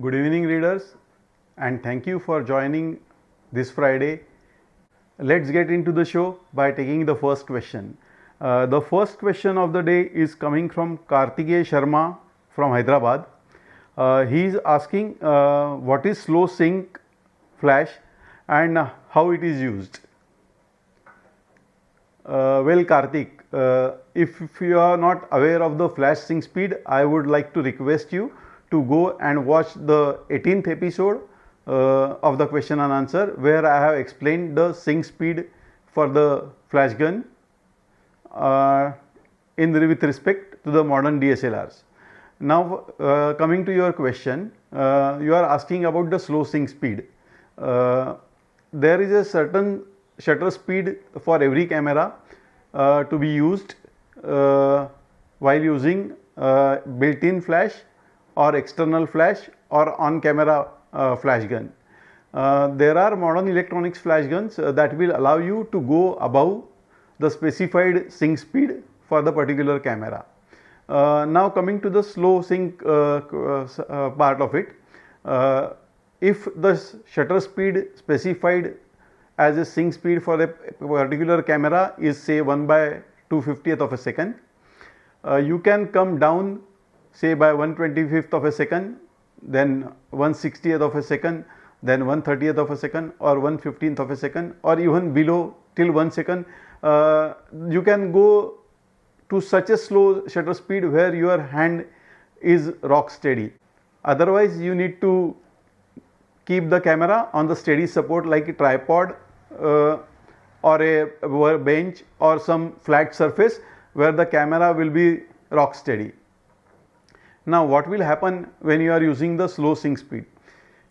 Good evening, readers, and thank you for joining this Friday. Let's get into the show by taking the first question. The first question of the day is coming from Kartikeya Sharma from Hyderabad. He is asking what is slow sync flash and how it is used. Well, Kartik, if you are not aware of the flash sync speed, I would like to request you to go and watch the 18th episode of the question and answer, where I have explained the sync speed for the flash gun with respect to the modern DSLRs. Now, coming to your question, you are asking about the slow sync speed. There is a certain shutter speed for every camera to be used while using built-in flash or external flash or on-camera flash gun. There are modern electronics flash guns that will allow you to go above the specified sync speed for the particular camera. Now coming to the slow sync part of it, if the shutter speed specified as a sync speed for a particular camera is say 1/250th of a second, you can come down say by 1/25th of a second, then 1/60th of a second, then 1/30th of a second, or 1/15th of a second, or even below till 1 second. You can go to such a slow shutter speed where your hand is rock steady. Otherwise, you need to keep the camera on the steady support like a tripod or a bench or some flat surface where the camera will be rock steady. Now, what will happen when you are using the slow sync speed?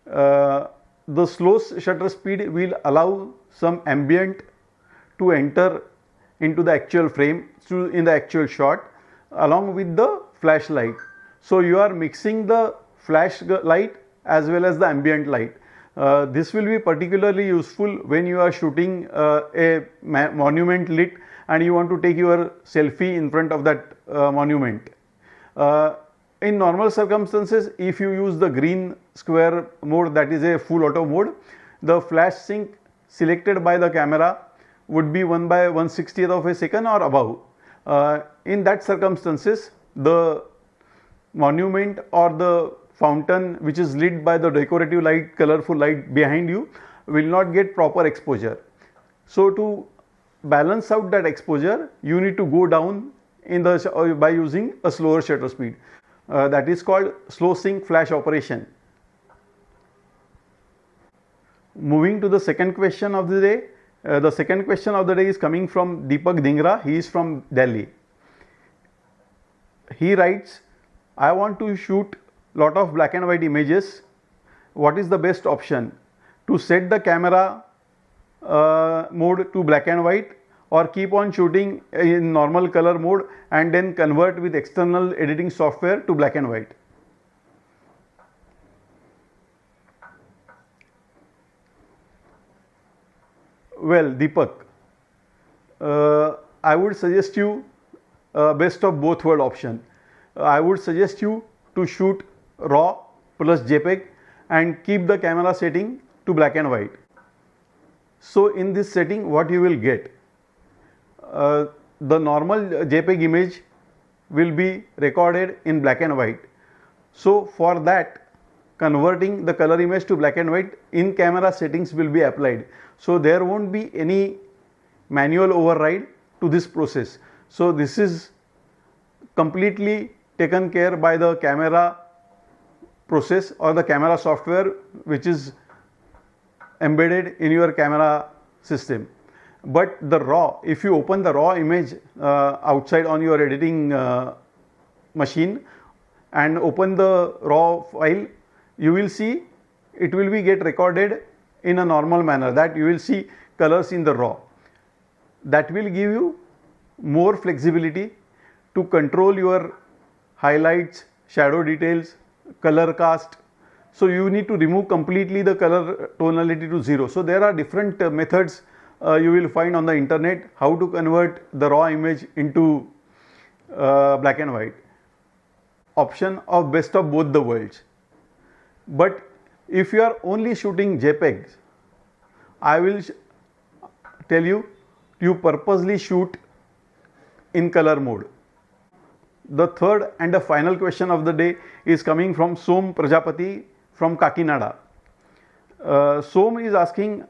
The slow shutter speed will allow some ambient to enter into the actual frame in the actual shot along with the flash light. So, you are mixing the flash light as well as the ambient light. This will be particularly useful when you are shooting a monument lit and you want to take your selfie in front of that monument. In normal circumstances, if you use the green square mode, that is a full auto mode, the flash sync selected by the camera would be 1/160th of a second or above. In that circumstances, the monument or the fountain which is lit by the decorative light, colorful light behind you will not get proper exposure. So, to balance out that exposure, you need to go down by using a slower shutter speed. That is called slow sync flash operation. Moving to the second question of the day. The second question of the day is coming from Deepak Dhingra. He is from Delhi. He writes, I want to shoot lot of black and white images. What is the best option? To set the camera mode to black and white, or keep on shooting in normal color mode and then convert with external editing software to black and white? Well, Deepak, I would suggest you best of both world option. I would suggest you to shoot RAW plus JPEG and keep the camera setting to black and white. So, in this setting, what you will get? The normal JPEG image will be recorded in black and white. So, for that, converting the color image to black and white in camera settings will be applied. So, there won't be any manual override to this process. So, this is completely taken care by the camera process or the camera software which is embedded in your camera system. But the RAW, if you open the RAW image outside on your editing machine and open the RAW file, you will see it will be get recorded in a normal manner, that you will see colors in the RAW. That will give you more flexibility to control your highlights, shadow details, color cast. So, you need to remove completely the color tonality to 0. So, there are different methods you will find on the internet how to convert the RAW image into black and white. Option of best of both the worlds. But if you are only shooting JPEGs, I will tell you, you purposely shoot in color mode. The third and the final question of the day is coming from Som Prajapati from Kakinada. Som is asking,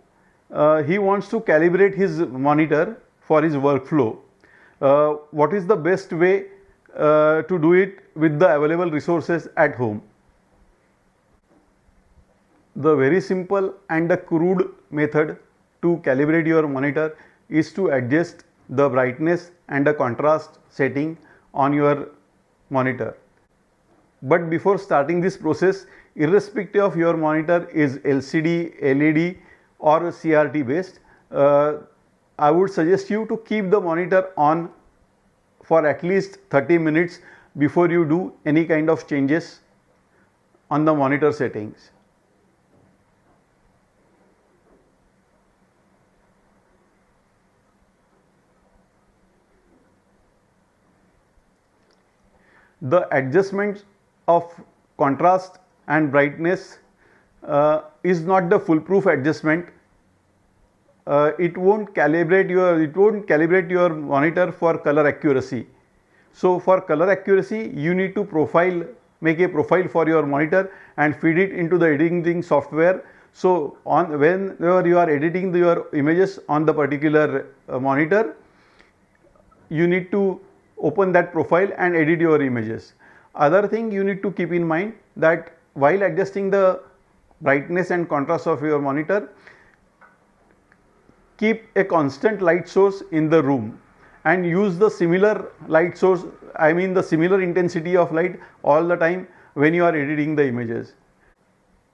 he wants to calibrate his monitor for his workflow. What is the best way to do it with the available resources at home? The very simple and the crude method to calibrate your monitor is to adjust the brightness and the contrast setting on your monitor. But before starting this process, irrespective of your monitor is LCD, LED or CRT based, I would suggest you to keep the monitor on for at least 30 minutes before you do any kind of changes on the monitor settings. The adjustment of contrast and brightness is not the foolproof adjustment. It won't calibrate your monitor for color accuracy. So for color accuracy, you need to make a profile for your monitor and feed it into the editing software. So whenever you are editing your images on the particular monitor, you need to open that profile and edit your images. Other thing you need to keep in mind that while adjusting the brightness and contrast of your monitor, keep a constant light source in the room and use the similar light source, the similar intensity of light all the time when you are editing the images.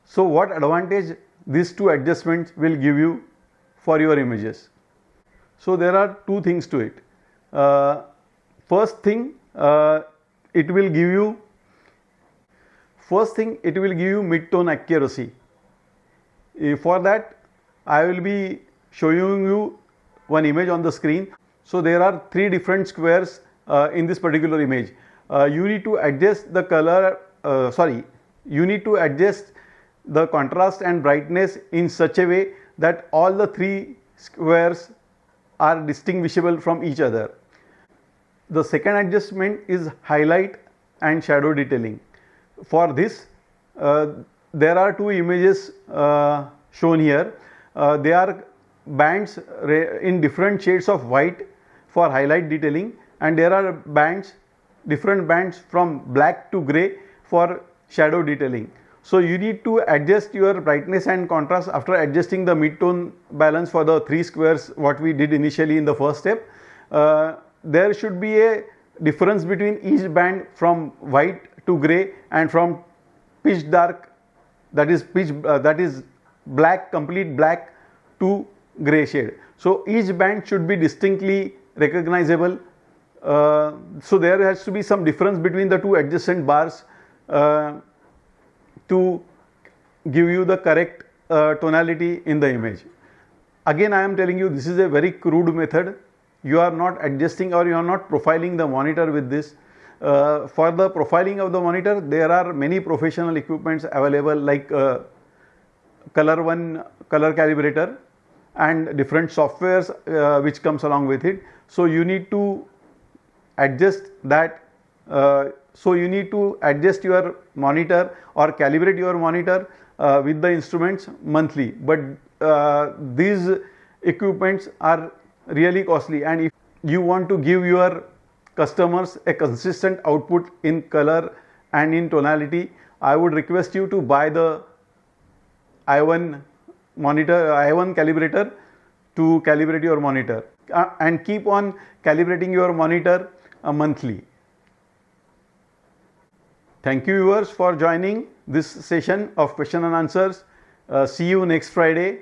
So what advantage these two adjustments will give you for your images? So there are two things to it. First thing, it will give you mid-tone accuracy. For that, I will be showing you one image on the screen. So there are three different squares in this particular image. You need to adjust the color, you need to adjust the contrast and brightness in such a way that all the three squares are distinguishable from each other. The second adjustment is highlight and shadow detailing. For this, there are two images shown here. They are bands in different shades of white for highlight detailing, and there are different bands from black to grey for shadow detailing. So you need to adjust your brightness and contrast after adjusting the mid-tone balance for the three squares what we did initially in the first step. There should be a difference between each band from white to grey and from pitch dark, that is black, complete black, to grey shade. So each band should be distinctly recognizable. So there has to be some difference between the two adjacent bars to give you the correct tonality in the image. Again, I am telling you, this is a very crude method. You are not adjusting or you are not profiling the monitor with this. For the profiling of the monitor, there are many professional equipments available like Color One color calibrator and different softwares which comes along with it. So you need to adjust that. So you need to adjust your monitor or calibrate your monitor with the instruments monthly. But these equipments are really costly, and if you want to give your customers a consistent output in color and in tonality, I would request you to buy the i1 calibrator to calibrate your monitor and keep on calibrating your monitor monthly. Thank you viewers for joining this session of question and answers. See you next Friday.